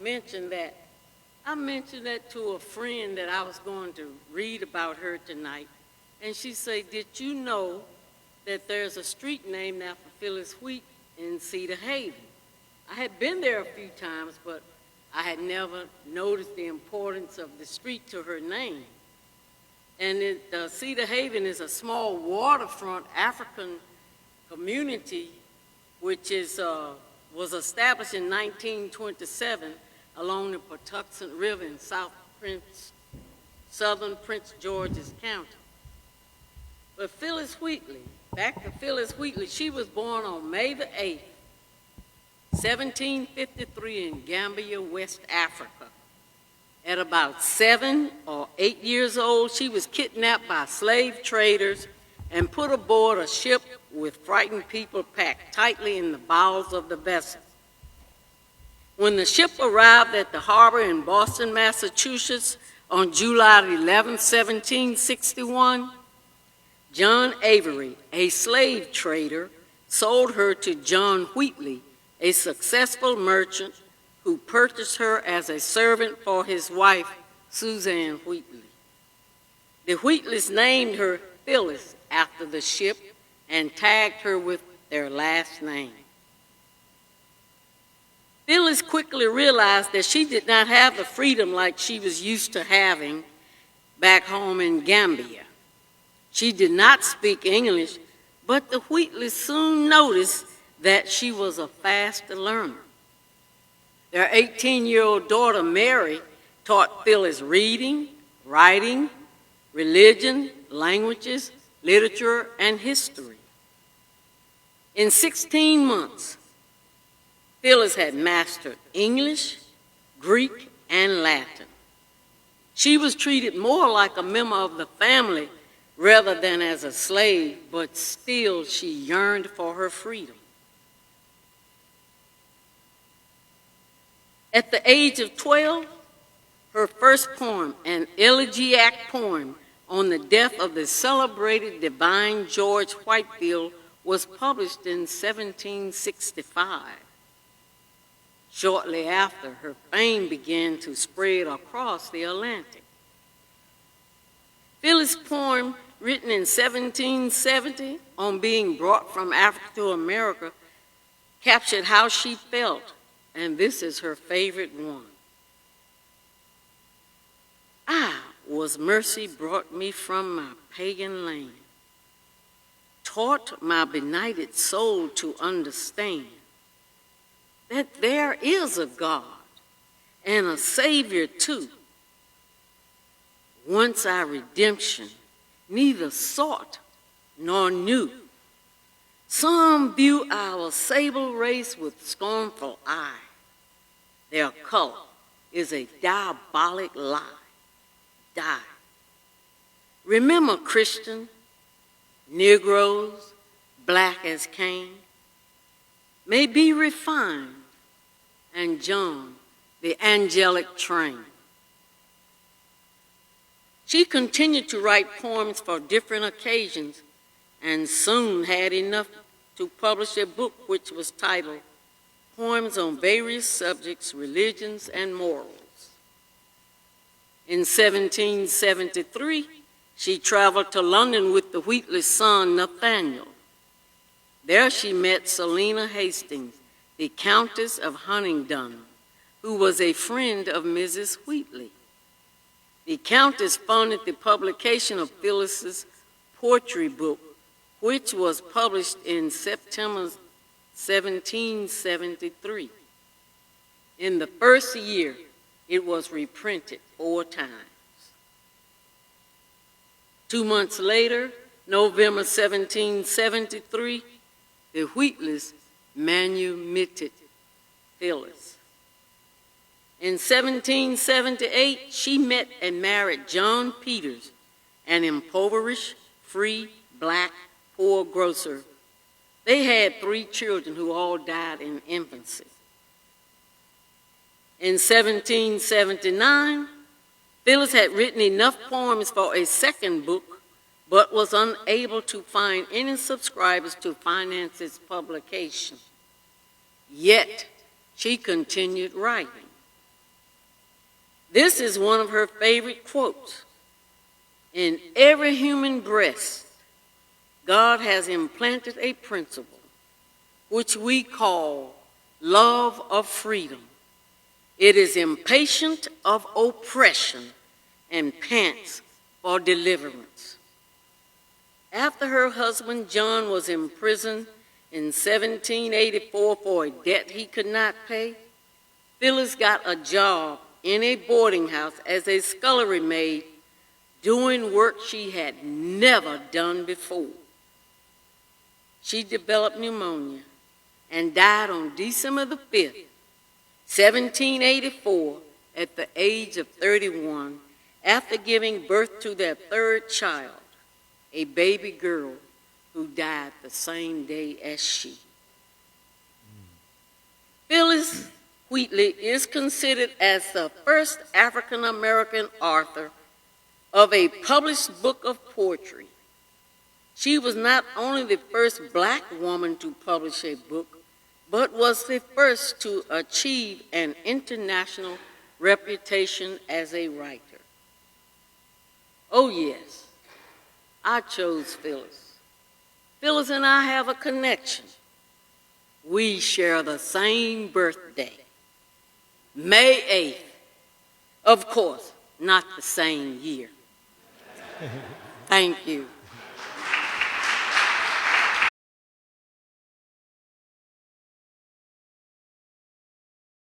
mention that. I mentioned that to a friend that I was going to read about her tonight, and she said, did you know that there's a street named after Phyllis Wheat in Cedar Haven? I had been there a few times, but I had never noticed the importance of the street to her name. And Cedar Haven is a small waterfront African community which was established in 1927 along the Patuxent River in southern Prince George's County. But Phyllis Wheatley, back to Phyllis Wheatley, she was born on May the 8th, 1753 in Gambia, West Africa. At about 7 or 8 years old, she was kidnapped by slave traders and put aboard a ship with frightened people packed tightly in the bowels of the vessel. When the ship arrived at the harbor in Boston, Massachusetts on July 11, 1761, John Avery, a slave trader, sold her to John Wheatley, a successful merchant who purchased her as a servant for his wife, Suzanne Wheatley. The Wheatleys named her Phyllis after the ship and tagged her with their last name. Phyllis quickly realized that she did not have the freedom like she was used to having back home in Gambia. She did not speak English, but the Wheatleys soon noticed that she was a fast learner. Their 18-year-old daughter, Mary, taught Phyllis reading, writing, religion, languages, literature, and history. In 16 months, Phyllis had mastered English, Greek, and Latin. She was treated more like a member of the family rather than as a slave, but still she yearned for her freedom. At the age of 12, her first poem, an elegiac poem on the death of the celebrated divine George Whitefield, was published in 1765. Shortly after, her fame began to spread across the Atlantic. Phyllis' poem, written in 1770 on being brought from Africa to America, captured how she felt, and this is her favorite one. I was mercy brought me from my pagan land, taught my benighted soul to understand that there is a God and a Savior too. Once our redemption neither sought nor knew. Some view our sable race with scornful eye. Their color is a diabolic lie. Die. Remember, Christian, Negroes, black as Cain, may be refined, and John, the angelic train. She continued to write poems for different occasions and soon had enough to publish a book which was titled Poems on Various Subjects, Religions, and Morals. In 1773, she traveled to London with the Wheatley's son, Nathaniel. There she met Selina Hastings, the Countess of Huntingdon, who was a friend of Mrs. Wheatley. The Countess funded the publication of Phyllis's poetry book, which was published in September 1773. In the first year, it was reprinted 4 times. 2 months later, November 1773, the Wheatleys manumitted Phyllis. In 1778, she met and married John Peters, an impoverished, free, black, poor grocer. They had 3 children who all died in infancy. In 1779, Phyllis had written enough poems for a second book, but was unable to find any subscribers to finance its publication. Yet, she continued writing. This is one of her favorite quotes. In every human breast, God has implanted a principle which we call love of freedom. It is impatient of oppression and pants for deliverance. After her husband John was imprisoned in 1784 for a debt he could not pay, Phyllis got a job in a boarding house as a scullery maid, doing work she had never done before. She developed pneumonia and died on December the 5th, 1784, at the age of 31, after giving birth to their third child, a baby girl who died the same day as she. Phyllis Wheatley is considered as the first African-American author of a published book of poetry. She was not only the first black woman to publish a book, but was the first to achieve an international reputation as a writer. Oh yes, I chose Phyllis. Phyllis and I have a connection. We share the same birthday, May 8th. Of course, not the same year. Thank you.